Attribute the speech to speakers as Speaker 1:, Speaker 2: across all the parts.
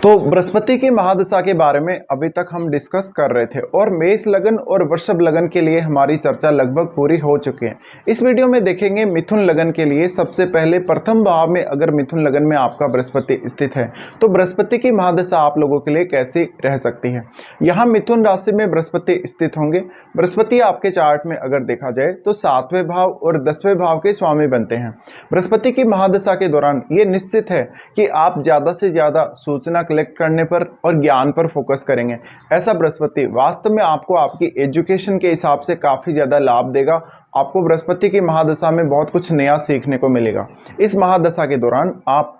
Speaker 1: तो बृहस्पति की महादशा के बारे में अभी तक हम डिस्कस कर रहे थे और मेष लगन और वृषभ लगन के लिए हमारी चर्चा लगभग पूरी हो चुकी है। इस वीडियो में देखेंगे मिथुन लगन के लिए। सबसे पहले प्रथम भाव में अगर मिथुन लगन में आपका बृहस्पति स्थित है तो बृहस्पति की महादशा आप लोगों के लिए कैसी रह सकती है। यहाँ मिथुन राशि में बृहस्पति स्थित होंगे। बृहस्पति आपके चार्ट में अगर देखा जाए तो 7वें भाव और 10वें भाव के स्वामी बनते हैं। बृहस्पति की महादशा के दौरान ये निश्चित है कि आप ज़्यादा से ज़्यादा सूचना कलेक्ट करने पर और ज्ञान पर फोकस करेंगे। ऐसा बृहस्पति वास्तव में आपको आपकी एजुकेशन के हिसाब से काफ़ी ज़्यादा लाभ देगा। आपको बृहस्पति की महादशा में बहुत कुछ नया सीखने को मिलेगा। इस महादशा के दौरान आप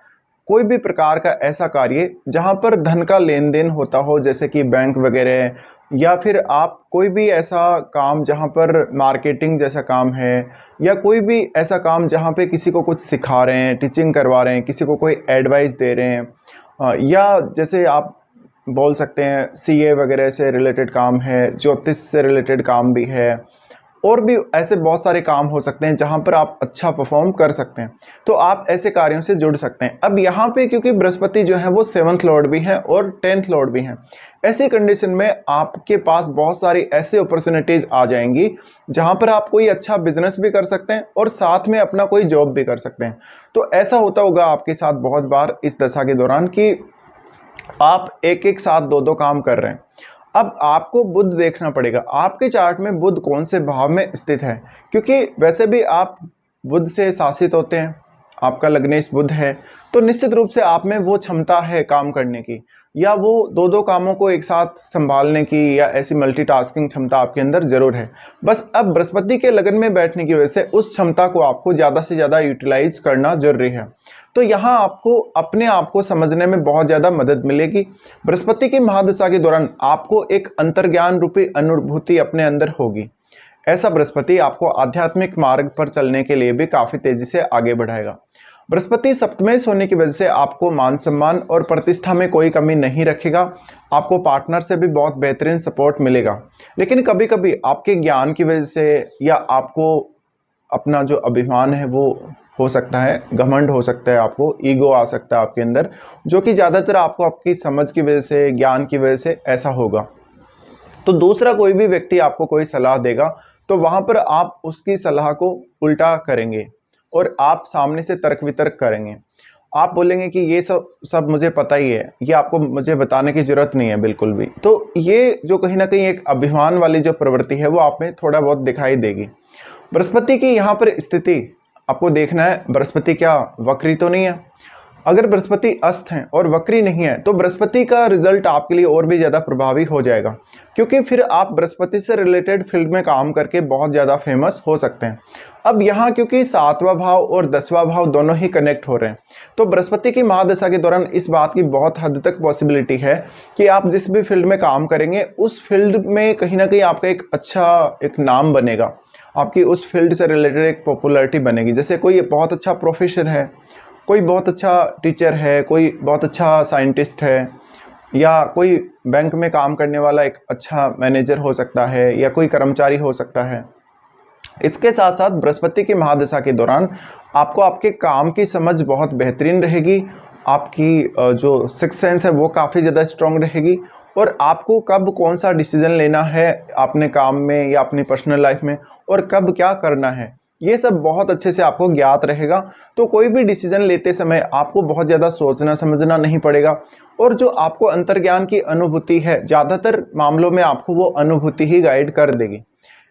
Speaker 1: कोई भी प्रकार का ऐसा कार्य जहां पर धन का लेन देन होता हो, जैसे कि बैंक वगैरह, या फिर आप कोई भी ऐसा काम जहां पर मार्केटिंग जैसा काम है, या कोई भी ऐसा काम जहां पे किसी को कुछ सिखा रहे हैं, टीचिंग करवा रहे हैं, किसी को कोई एडवाइस दे रहे हैं, या जैसे आप बोल सकते हैं सीए वगैरह से रिलेटेड काम है, ज्योतिष से रिलेटेड काम भी है, और भी ऐसे बहुत सारे काम हो सकते हैं जहां पर आप अच्छा परफॉर्म कर सकते हैं। तो आप ऐसे कार्यों से जुड़ सकते हैं। अब यहाँ पे क्योंकि बृहस्पति जो है वो 7th लॉर्ड भी है और 10th लॉर्ड भी है, ऐसी कंडीशन में आपके पास बहुत सारी ऐसे अपॉर्चुनिटीज़ आ जाएंगी जहां पर आप कोई अच्छा बिजनेस भी कर सकते हैं और साथ में अपना कोई जॉब भी कर सकते हैं। तो ऐसा होता होगा आपके साथ बहुत बार इस दशा के दौरान कि आप एक एक साथ दो काम कर रहे हैं। अब आपको बुध देखना पड़ेगा, आपके चार्ट में बुध कौन से भाव में स्थित है, क्योंकि वैसे भी आप बुध से शासित होते हैं, आपका लग्नेश बुध है, तो निश्चित रूप से आप में वो क्षमता है काम करने की, या वो दो कामों को एक साथ संभालने की, या ऐसी मल्टीटास्किंग क्षमता आपके अंदर जरूर है। बस अब बृहस्पति के लगन में बैठने की वजह से उस क्षमता को आपको ज़्यादा से ज़्यादा यूटिलाइज करना जरूरी है। तो यहाँ आपको अपने आप को समझने में बहुत ज़्यादा मदद मिलेगी। बृहस्पति की महादशा के दौरान आपको एक अंतर्ज्ञान रूपी अनुभूति अपने अंदर होगी। ऐसा बृहस्पति आपको आध्यात्मिक मार्ग पर चलने के लिए भी काफ़ी तेजी से आगे बढ़ाएगा। बृहस्पति सप्तमेश होने की वजह से आपको मान सम्मान और प्रतिष्ठा में कोई कमी नहीं रखेगा। आपको पार्टनर से भी बहुत बेहतरीन सपोर्ट मिलेगा, लेकिन कभी कभी आपके ज्ञान की वजह से, या आपको अपना जो अभिमान है वो हो सकता है, घमंड हो सकता है, आपको ईगो आ सकता है आपके अंदर, जो कि ज़्यादातर आपको आपकी समझ की वजह से, ज्ञान की वजह से ऐसा होगा। तो दूसरा कोई भी व्यक्ति आपको कोई सलाह देगा तो वहाँ पर आप उसकी सलाह को उल्टा करेंगे और आप सामने से तर्क वितर्क करेंगे। आप बोलेंगे कि ये सब मुझे पता ही है, ये आपको मुझे बताने की ज़रूरत नहीं है बिल्कुल भी। तो ये जो कहीं ना कहीं एक अभिमान वाली जो प्रवृत्ति है वो आप में थोड़ा बहुत दिखाई देगी। बृहस्पति की यहाँ पर स्थिति आपको देखना है, बृहस्पति क्या वक्री तो नहीं है। अगर बृहस्पति अस्त हैं और वक्री नहीं है तो बृहस्पति का रिजल्ट आपके लिए और भी ज़्यादा प्रभावी हो जाएगा, क्योंकि फिर आप बृहस्पति से रिलेटेड फील्ड में काम करके बहुत ज़्यादा फेमस हो सकते हैं। अब यहाँ क्योंकि 7वां भाव और 10वां भाव दोनों ही कनेक्ट हो रहे हैं, तो बृहस्पति की महादशा के दौरान इस बात की बहुत हद तक पॉसिबिलिटी है कि आप जिस भी फील्ड में काम करेंगे उस फील्ड में कहीं ना कहीं आपका एक अच्छा एक नाम बनेगा, आपकी उस फील्ड से रिलेटेड एक पॉपुलैरिटी बनेगी। जैसे कोई बहुत अच्छा प्रोफेसर है, कोई बहुत अच्छा टीचर है, कोई बहुत अच्छा साइंटिस्ट है, या कोई बैंक में काम करने वाला एक अच्छा मैनेजर हो सकता है, या कोई कर्मचारी हो सकता है। इसके साथ साथ बृहस्पति की महादशा के दौरान आपको आपके काम की समझ बहुत बेहतरीन रहेगी, आपकी जो सिक्स सेंस है वो काफ़ी ज़्यादा स्ट्रॉन्ग रहेगी, और आपको कब कौन सा डिसीजन लेना है अपने काम में या अपनी पर्सनल लाइफ में, और कब क्या करना है, ये सब बहुत अच्छे से आपको ज्ञात रहेगा। तो कोई भी डिसीजन लेते समय आपको बहुत ज़्यादा सोचना समझना नहीं पड़ेगा, और जो आपको अंतर्ज्ञान की अनुभूति है ज़्यादातर मामलों में आपको वो अनुभूति ही गाइड कर देगी।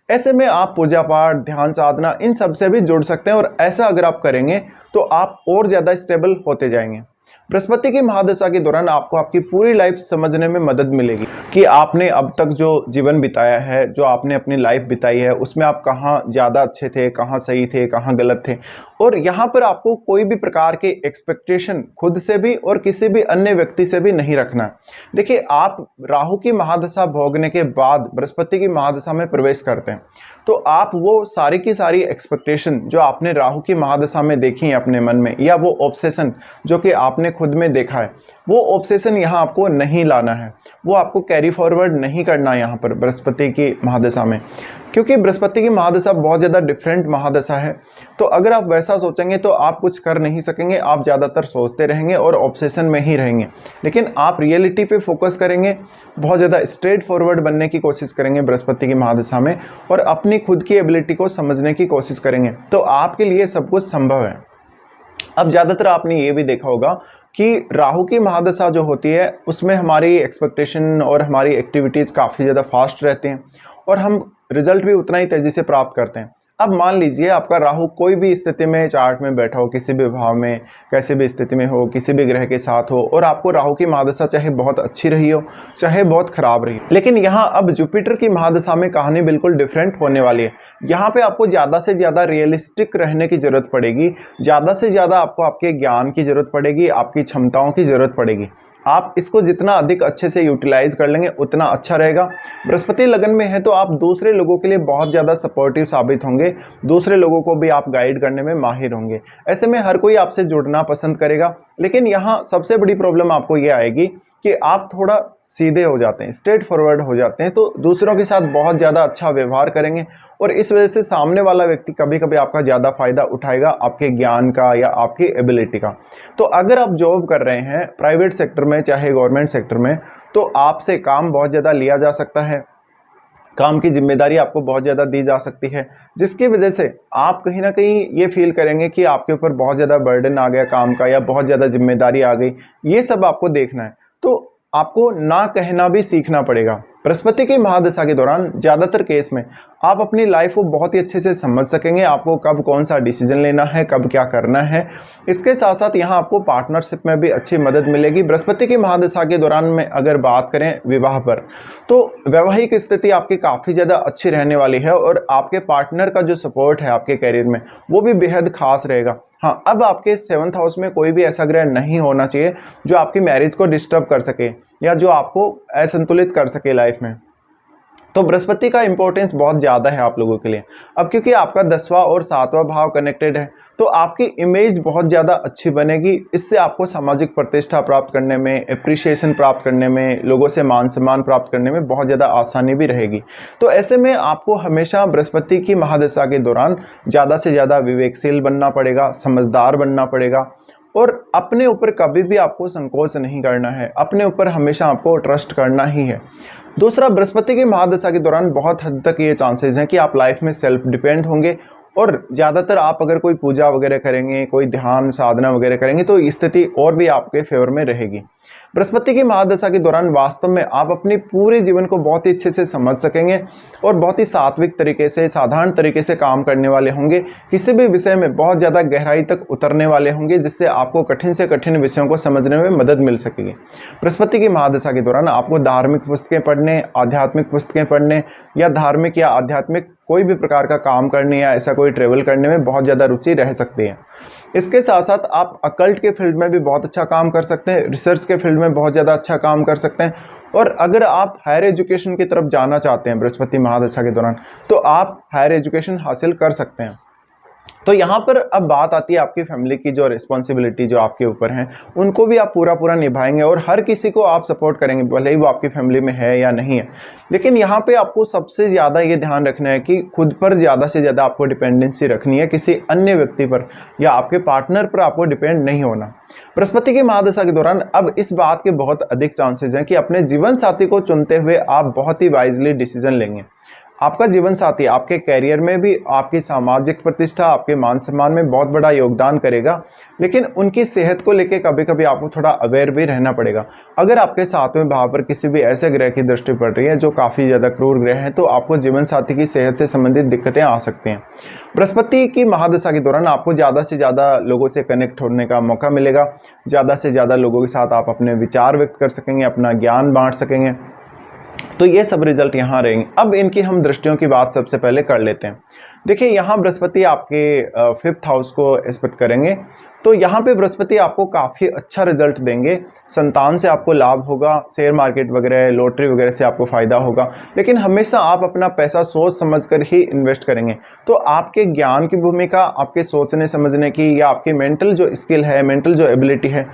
Speaker 1: ऐसे में आप पूजा पाठ, ध्यान साधना इन सब से भी जुड़ सकते हैं, और ऐसा अगर आप करेंगे तो आप और ज़्यादा स्टेबल होते जाएंगे। बृहस्पति की महादशा के दौरान आपको आपकी पूरी लाइफ समझने में मदद मिलेगी कि आपने अब तक जो जीवन बिताया है, जो आपने अपनी लाइफ बिताई है, उसमें आप कहाँ ज़्यादा अच्छे थे, कहाँ सही थे, कहाँ गलत थे। और यहाँ पर आपको कोई भी प्रकार के एक्सपेक्टेशन खुद से भी और किसी भी अन्य व्यक्ति से भी नहीं रखना। देखिए, आप राहु की महादशा भोगने के बाद बृहस्पति की महादशा में प्रवेश करते हैं, तो आप वो सारी की सारी एक्सपेक्टेशन जो आपने राहु की महादशा में देखी है अपने मन में, या वो ऑब्सेशन जो कि आपने खुद में देखा है, वो ऑब्सेशन यहाँ आपको नहीं लाना है, वो आपको कैरी फॉरवर्ड नहीं करना है यहाँ पर बृहस्पति की महादशा में। क्योंकि बृहस्पति की महादशा बहुत ज़्यादा डिफरेंट महादशा है। तो अगर आप वैसा सोचेंगे तो आप कुछ कर नहीं सकेंगे, आप ज़्यादातर सोचते रहेंगे और ऑब्सेशन में ही रहेंगे। लेकिन आप रियलिटी पे फोकस करेंगे, बहुत ज़्यादा स्ट्रेट फॉरवर्ड बनने की कोशिश करेंगे बृहस्पति की महादशा में, और अपनी खुद की एबिलिटी को समझने की कोशिश करेंगे, तो आपके लिए सब कुछ संभव है। अब ज़्यादातर आपने ये भी देखा होगा कि राहु की महादशा जो होती है उसमें हमारी एक्सपेक्टेशन और हमारी एक्टिविटीज़ काफ़ी ज़्यादा फास्ट रहती हैं और हम रिजल्ट भी उतना ही तेज़ी से प्राप्त करते हैं। अब मान लीजिए आपका राहु कोई भी स्थिति में चार्ट में बैठा हो, किसी भी भाव में, कैसे भी स्थिति में हो, किसी भी ग्रह के साथ हो, और आपको राहु की महादशा चाहे बहुत अच्छी रही हो चाहे बहुत खराब रही हो। लेकिन यहाँ अब जुपिटर की महादशा में कहानी बिल्कुल डिफरेंट होने वाली है। यहाँ पे आपको ज़्यादा से ज़्यादा रियलिस्टिक रहने की ज़रूरत पड़ेगी, ज़्यादा से ज़्यादा आपको आपके ज्ञान की ज़रूरत पड़ेगी, आपकी क्षमताओं की ज़रूरत पड़ेगी। आप इसको जितना अधिक अच्छे से यूटिलाइज कर लेंगे उतना अच्छा रहेगा। बृहस्पति लगन में है तो आप दूसरे लोगों के लिए बहुत ज़्यादा सपोर्टिव साबित होंगे, दूसरे लोगों को भी आप गाइड करने में माहिर होंगे। ऐसे में हर कोई आपसे जुड़ना पसंद करेगा। लेकिन यहाँ सबसे बड़ी प्रॉब्लम आपको ये आएगी कि आप थोड़ा सीधे हो जाते हैं, स्ट्रेट फॉरवर्ड हो जाते हैं, तो दूसरों के साथ बहुत ज़्यादा अच्छा व्यवहार करेंगे और इस वजह से सामने वाला व्यक्ति कभी कभी आपका ज़्यादा फायदा उठाएगा आपके ज्ञान का या आपकी एबिलिटी का। तो अगर आप जॉब कर रहे हैं प्राइवेट सेक्टर में चाहे गवर्नमेंट सेक्टर में, तो आपसे काम बहुत ज़्यादा लिया जा सकता है, काम की जिम्मेदारी आपको बहुत ज़्यादा दी जा सकती है, जिसकी वजह से आप कहीं ना कहीं ये फील करेंगे कि आपके ऊपर बहुत ज़्यादा बर्डन आ गया काम का या बहुत ज़्यादा जिम्मेदारी आ गई। ये सब आपको देखना है, तो आपको ना कहना भी सीखना पड़ेगा। बृहस्पति की महादशा के दौरान ज़्यादातर केस में आप अपनी लाइफ को बहुत ही अच्छे से समझ सकेंगे, आपको कब कौन सा डिसीजन लेना है, कब क्या करना है। इसके साथ साथ यहाँ आपको पार्टनरशिप में भी अच्छी मदद मिलेगी। बृहस्पति की महादशा के दौरान में अगर बात करें विवाह पर, तो वैवाहिक स्थिति आपकी काफ़ी ज़्यादा अच्छी रहने वाली है और आपके पार्टनर का जो सपोर्ट है आपके करियर में वो भी बेहद खास रहेगा। हाँ, अब आपके 7th हाउस में कोई भी ऐसा ग्रह नहीं होना चाहिए जो आपकी मैरिज को डिस्टर्ब कर सके या जो आपको असंतुलित कर सके लाइफ में। तो बृहस्पति का इंपॉर्टेंस बहुत ज़्यादा है आप लोगों के लिए। अब क्योंकि आपका 10वां और 7वां भाव कनेक्टेड है तो आपकी इमेज बहुत ज़्यादा अच्छी बनेगी। इससे आपको सामाजिक प्रतिष्ठा प्राप्त करने में, एप्रिसिएशन प्राप्त करने में, लोगों से मान सम्मान प्राप्त करने में बहुत ज़्यादा आसानी भी रहेगी। तो ऐसे में आपको हमेशा बृहस्पति की महादशा के दौरान ज़्यादा से ज़्यादा विवेकशील बनना पड़ेगा, समझदार बनना पड़ेगा और अपने ऊपर कभी भी आपको संकोच नहीं करना है, अपने ऊपर हमेशा आपको ट्रस्ट करना ही है। दूसरा, बृहस्पति की महादशा के दौरान बहुत हद तक ये चांसेस हैं कि आप लाइफ में सेल्फ डिपेंड होंगे और ज़्यादातर आप अगर कोई पूजा वगैरह करेंगे, कोई ध्यान साधना वगैरह करेंगे तो स्थिति और भी आपके फेवर में रहेगी। बृहस्पति की महादशा के दौरान वास्तव में आप अपने पूरे जीवन को बहुत ही अच्छे से समझ सकेंगे और बहुत ही सात्विक तरीके से, साधारण तरीके से काम करने वाले होंगे। किसी भी विषय में बहुत ज़्यादा गहराई तक उतरने वाले होंगे जिससे आपको कठिन से कठिन विषयों को समझने में मदद मिल सकेगी। बृहस्पति की महादशा के दौरान आपको धार्मिक पुस्तकें पढ़ने, आध्यात्मिक पुस्तकें पढ़ने या धार्मिक या आध्यात्मिक कोई भी प्रकार का काम करने या ऐसा कोई ट्रेवल करने में बहुत ज़्यादा रुचि रह सकती है। इसके साथ साथ आप अकल्ट के फील्ड में भी बहुत अच्छा काम कर सकते हैं, रिसर्च के फील्ड में बहुत ज़्यादा अच्छा काम कर सकते हैं और अगर आप हायर एजुकेशन की तरफ जाना चाहते हैं बृहस्पति महादशा के दौरान तो आप हायर एजुकेशन हासिल कर सकते हैं। तो यहाँ पर अब बात आती है आपकी फैमिली की, जो रिस्पॉन्सिबिलिटी जो आपके ऊपर हैं उनको भी आप पूरा निभाएंगे और हर किसी को आप सपोर्ट करेंगे, भले ही वो आपकी फैमिली में है या नहीं है। लेकिन यहाँ पे आपको सबसे ज़्यादा ये ध्यान रखना है कि खुद पर ज़्यादा से ज़्यादा आपको डिपेंडेंसी रखनी है, किसी अन्य व्यक्ति पर या आपके पार्टनर पर आपको डिपेंड नहीं होना। बृहस्पति की महादशा के दौरान अब इस बात के बहुत अधिक चांसेस हैं कि अपने जीवन साथी को चुनते हुए आप बहुत ही वाइजली डिसीजन लेंगे। आपका जीवन साथी आपके कैरियर में भी, आपकी सामाजिक प्रतिष्ठा, आपके मान सम्मान में बहुत बड़ा योगदान करेगा, लेकिन उनकी सेहत को लेकर कभी कभी आपको थोड़ा अवेयर भी रहना पड़ेगा। अगर आपके 7वें भाव पर किसी भी ऐसे ग्रह की दृष्टि पड़ रही है जो काफ़ी ज़्यादा क्रूर ग्रह है तो आपको जीवन साथी की सेहत से संबंधित दिक्कतें आ सकती हैं। बृहस्पति की महादशा के दौरान आपको ज़्यादा से ज़्यादा लोगों से कनेक्ट होने का मौका मिलेगा, ज़्यादा से ज़्यादा लोगों के साथ आप अपने विचार व्यक्त कर सकेंगे, अपना ज्ञान बांट सकेंगे। तो ये सब रिजल्ट यहाँ रहेंगे। अब इनकी हम दृष्टियों की बात सबसे पहले कर लेते हैं। देखिए, यहाँ बृहस्पति आपके 5th हाउस को एस्पेक्ट करेंगे तो यहाँ पे बृहस्पति आपको काफ़ी अच्छा रिजल्ट देंगे। संतान से आपको लाभ होगा, शेयर मार्केट वगैरह, लॉटरी वगैरह से आपको फ़ायदा होगा, लेकिन हमेशा आप अपना पैसा सोच समझकर ही इन्वेस्ट करेंगे। तो आपके ज्ञान की भूमिका, आपके सोचने समझने की या आपकी मेंटल जो स्किल है, मेंटल जो एबिलिटी है,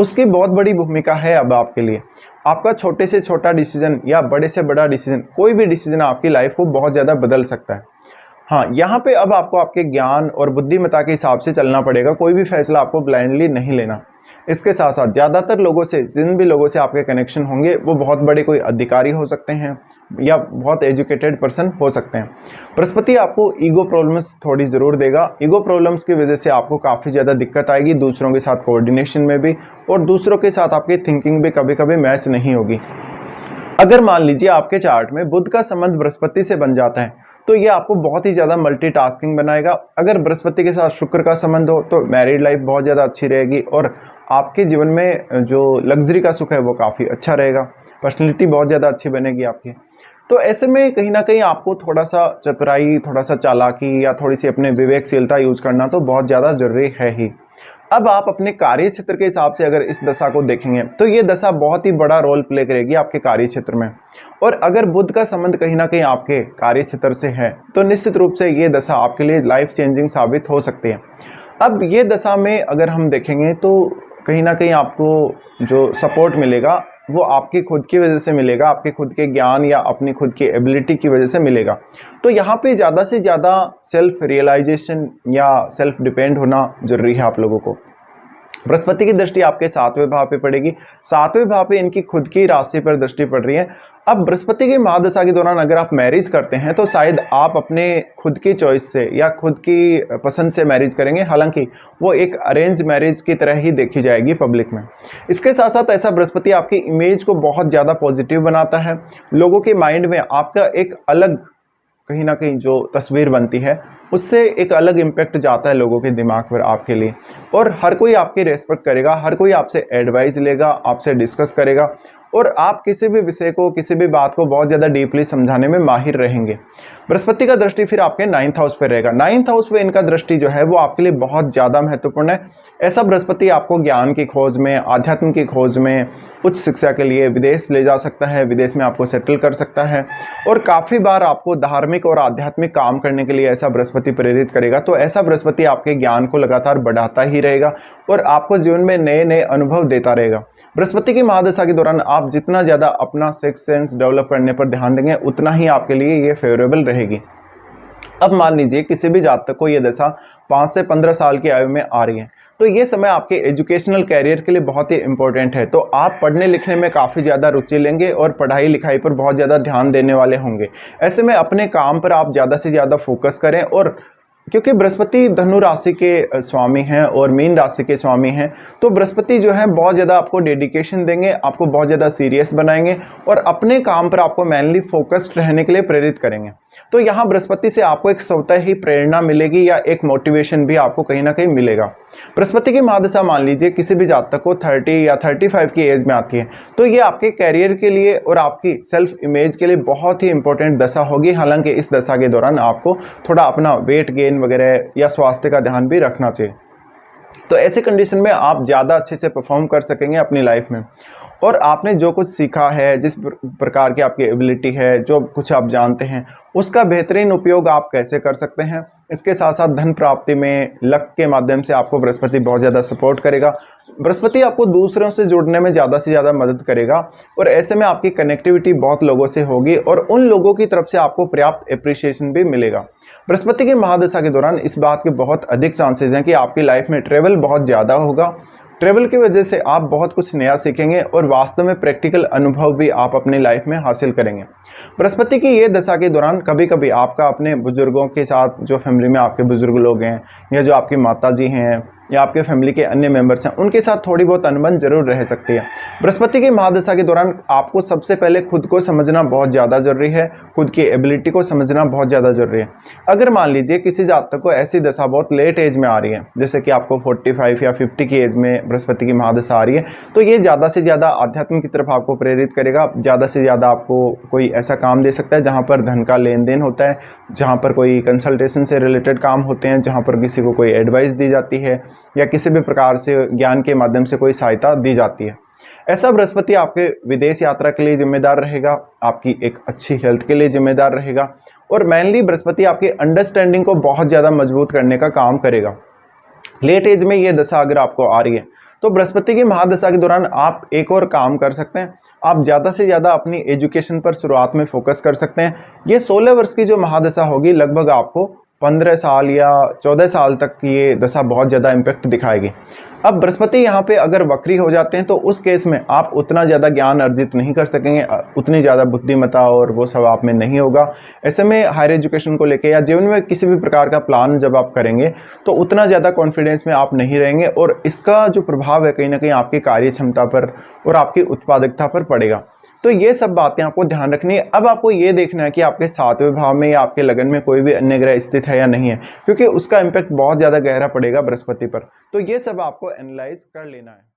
Speaker 1: उसकी बहुत बड़ी भूमिका है अब आपके लिए। आपका छोटे से छोटा डिसीजन या बड़े से बड़ा डिसीजन, कोई भी डिसीजन आपकी लाइफ को बहुत ज़्यादा बदल सकता है। हाँ, यहाँ पे अब आपको आपके ज्ञान और बुद्धिमत्ता के हिसाब से चलना पड़ेगा, कोई भी फैसला आपको ब्लाइंडली नहीं लेना। इसके साथ साथ ज़्यादातर लोगों से, जिन भी लोगों से आपके कनेक्शन होंगे, वो बहुत बड़े कोई अधिकारी हो सकते हैं या बहुत एजुकेटेड पर्सन हो सकते हैं। बृहस्पति आपको ईगो प्रॉब्लम्स थोड़ी ज़रूर देगा। ईगो प्रॉब्लम्स की वजह से आपको काफ़ी ज़्यादा दिक्कत आएगी दूसरों के साथ कोऑर्डिनेशन में भी, और दूसरों के साथ आपकी थिंकिंग भी कभी कभी मैच नहीं होगी। अगर मान लीजिए आपके चार्ट में बुध का संबंध बृहस्पति से बन जाता है तो ये आपको बहुत ही ज़्यादा मल्टीटास्किंग बनाएगा। अगर बृहस्पति के साथ शुक्र का संबंध हो तो मैरिड लाइफ बहुत ज़्यादा अच्छी रहेगी और आपके जीवन में जो लग्जरी का सुख है वो काफ़ी अच्छा रहेगा। पर्सनैलिटी बहुत ज़्यादा अच्छी बनेगी आपकी। तो ऐसे में कहीं ना कहीं आपको थोड़ा सा चतुराई, थोड़ा सा चालाकी या थोड़ी सी अपने विवेकशीलता यूज करना तो बहुत ज़्यादा जरूरी है ही। अब आप अपने कार्य क्षेत्र के हिसाब से अगर इस दशा को देखेंगे तो ये दशा बहुत ही बड़ा रोल प्ले करेगी आपके कार्य क्षेत्र में। और अगर बुध का संबंध कहीं ना कहीं आपके कार्य क्षेत्र से है तो निश्चित रूप से ये दशा आपके लिए लाइफ चेंजिंग साबित हो सकती है। अब ये दशा में अगर हम देखेंगे तो कहीं ना कहीं आपको जो सपोर्ट मिलेगा वो आपकी खुद की वजह से मिलेगा, आपके खुद के ज्ञान या अपनी खुद की एबिलिटी की वजह से मिलेगा। तो यहाँ पे ज़्यादा से ज़्यादा सेल्फ रियलाइजेशन या सेल्फ डिपेंड होना जरूरी है आप लोगों को। बृहस्पति की दृष्टि आपके 7वें भाव पे पड़ेगी। 7वें भाव पे इनकी खुद की राशि पर दृष्टि पड़ रही है। अब बृहस्पति की महादशा के दौरान अगर आप मैरिज करते हैं तो शायद आप अपने खुद की चॉइस से या खुद की पसंद से मैरिज करेंगे, हालांकि वो एक अरेंज मैरिज की तरह ही देखी जाएगी पब्लिक में। इसके साथ साथ ऐसा बृहस्पति आपकी इमेज को बहुत ज़्यादा पॉजिटिव बनाता है। लोगों के माइंड में आपका एक अलग कहीं ना कहीं जो तस्वीर बनती है उससे एक अलग इम्पैक्ट जाता है लोगों के दिमाग पर आपके लिए, और हर कोई आपकी रेस्पेक्ट करेगा, हर कोई आपसे एडवाइस लेगा, आपसे डिस्कस करेगा, और आप किसी भी विषय को, किसी भी बात को बहुत ज़्यादा डीपली समझाने में माहिर रहेंगे। बृहस्पति का दृष्टि फिर आपके 9th हाउस पे रहेगा। 9th हाउस पे इनका दृष्टि जो है वो आपके लिए बहुत ज़्यादा महत्वपूर्ण है। ऐसा बृहस्पति आपको ज्ञान की खोज में, आध्यात्म की खोज में, उच्च शिक्षा के लिए विदेश ले जा सकता है, विदेश में आपको सेटल कर सकता है, और काफ़ी बार आपको धार्मिक और आध्यात्मिक काम करने के लिए ऐसा बृहस्पति प्रेरित करेगा। तो ऐसा बृहस्पति आपके ज्ञान को लगातार बढ़ाता ही रहेगा और आपको जीवन में नए नए अनुभव देता रहेगा। बृहस्पति की महादशा के दौरान आप जितना ज़्यादा अपना सिक्स्थ सेंस डेवलप करने पर ध्यान देंगे उतना ही आपके लिए ये फेवरेबल रहेगी। अब मान लीजिए किसी भी जातक को ये दशा 5 से 15 साल की आयु में आ रही है तो ये समय आपके एजुकेशनल कैरियर के लिए बहुत ही इंपॉर्टेंट है। तो आप पढ़ने लिखने में काफ़ी ज़्यादा रुचि लेंगे और पढ़ाई लिखाई पर बहुत ज़्यादा ध्यान देने वाले होंगे। ऐसे में अपने काम पर आप ज़्यादा से ज़्यादा फोकस करें, और क्योंकि बृहस्पति धनु राशि के स्वामी हैं और मीन राशि के स्वामी हैं तो बृहस्पति जो है बहुत ज़्यादा आपको डेडिकेशन देंगे, आपको बहुत ज़्यादा सीरियस बनाएंगे और अपने काम पर आपको मेनली फोकस्ड रहने के लिए प्रेरित करेंगे। तो यहाँ बृहस्पति से आपको एक स्वतः ही प्रेरणा मिलेगी या एक मोटिवेशन भी आपको कहीं ना कहीं मिलेगा। बृहस्पति की महादशा मान लीजिए किसी भी जातक को 30 या 35 की एज में आती है तो ये आपके कैरियर के लिए और आपकी सेल्फ इमेज के लिए बहुत ही इंपॉर्टेंट दशा होगी। हालांकि इस दशा के दौरान आपको थोड़ा अपना वेट गेन वगैरह या स्वास्थ्य का ध्यान भी रखना चाहिए। तो ऐसे कंडीशन में आप ज़्यादा अच्छे से परफॉर्म कर सकेंगे अपनी लाइफ में, और आपने जो कुछ सीखा है, जिस प्रकार की आपकी एबिलिटी है, जो कुछ आप जानते हैं, उसका बेहतरीन उपयोग आप कैसे कर सकते हैं। इसके साथ साथ धन प्राप्ति में लक के माध्यम से आपको बृहस्पति बहुत ज़्यादा सपोर्ट करेगा। बृहस्पति आपको दूसरों से जुड़ने में ज़्यादा से ज़्यादा मदद करेगा और ऐसे में आपकी कनेक्टिविटी बहुत लोगों से होगी और उन लोगों की तरफ से आपको पर्याप्त एप्रिसिएशन भी मिलेगा। बृहस्पति की महादशा के दौरान इस बात के बहुत अधिक चांसेस हैं कि आपकी लाइफ में ट्रेवल बहुत ज़्यादा होगा। ट्रेवल की वजह से आप बहुत कुछ नया सीखेंगे और वास्तव में प्रैक्टिकल अनुभव भी आप अपनी लाइफ में हासिल करेंगे। बृहस्पति की ये दशा के दौरान कभी कभी आपका अपने बुजुर्गों के साथ, जो फैमिली में आपके बुजुर्ग लोग हैं या जो आपकी माता जी हैं या आपके फैमिली के अन्य मेंबर्स हैं, उनके साथ थोड़ी बहुत अनबन जरूर रह सकती है। बृहस्पति की महादशा के दौरान आपको सबसे पहले खुद को समझना बहुत ज़्यादा जरूरी है, खुद की एबिलिटी को समझना बहुत ज़्यादा जरूरी है। अगर मान लीजिए किसी जातक को ऐसी दशा बहुत लेट एज में आ रही है, जैसे कि आपको 45 या 50 की एज में बृहस्पति की महादशा आ रही है, तो ये ज़्यादा से ज़्यादा आध्यात्म की तरफ आपको प्रेरित करेगा। ज़्यादा से ज़्यादा आपको कोई ऐसा काम दे सकता है जहाँ पर धन का लेन देन होता है, जहाँ पर कोई कंसल्टेशन से रिलेटेड काम होते हैं, जहाँ पर किसी को कोई एडवाइस दी जाती है या किसी भी प्रकार से ज्ञान के माध्यम से कोई सहायता दी जाती है। ऐसा बृहस्पति आपके विदेश यात्रा के लिए जिम्मेदार रहेगा, आपकी एक अच्छी हेल्थ के लिए जिम्मेदार रहेगा और मेनली बृहस्पति आपकी अंडरस्टैंडिंग को बहुत ज़्यादा मजबूत करने का काम करेगा। लेट एज में ये दशा अगर आपको आ रही है तो बृहस्पति की महादशा के दौरान आप एक और काम कर सकते हैं, आप ज़्यादा से ज़्यादा अपनी एजुकेशन पर शुरुआत में फोकस कर सकते हैं। ये 16 वर्ष की जो महादशा होगी, लगभग आपको 15 साल या 14 साल तक ये दशा बहुत ज़्यादा इम्पैक्ट दिखाएगी। अब बृहस्पति यहाँ पे अगर वक्री हो जाते हैं तो उस केस में आप उतना ज़्यादा ज्ञान अर्जित नहीं कर सकेंगे, उतनी ज़्यादा बुद्धिमत्ता और वो सब आप में नहीं होगा। ऐसे में हायर एजुकेशन को लेके या जीवन में किसी भी प्रकार का प्लान जब आप करेंगे तो उतना ज़्यादा कॉन्फिडेंस में आप नहीं रहेंगे और इसका जो प्रभाव है कहीं ना कहीं आपकी कार्य क्षमता पर और आपकी उत्पादकता पर पड़ेगा। तो ये सब बातें आपको ध्यान रखनी है। अब आपको ये देखना है कि आपके 7वें भाव में या आपके लगन में कोई भी अन्य ग्रह स्थित है या नहीं है, क्योंकि उसका इम्पैक्ट बहुत ज़्यादा गहरा पड़ेगा बृहस्पति पर। तो ये सब आपको एनालाइज कर लेना है।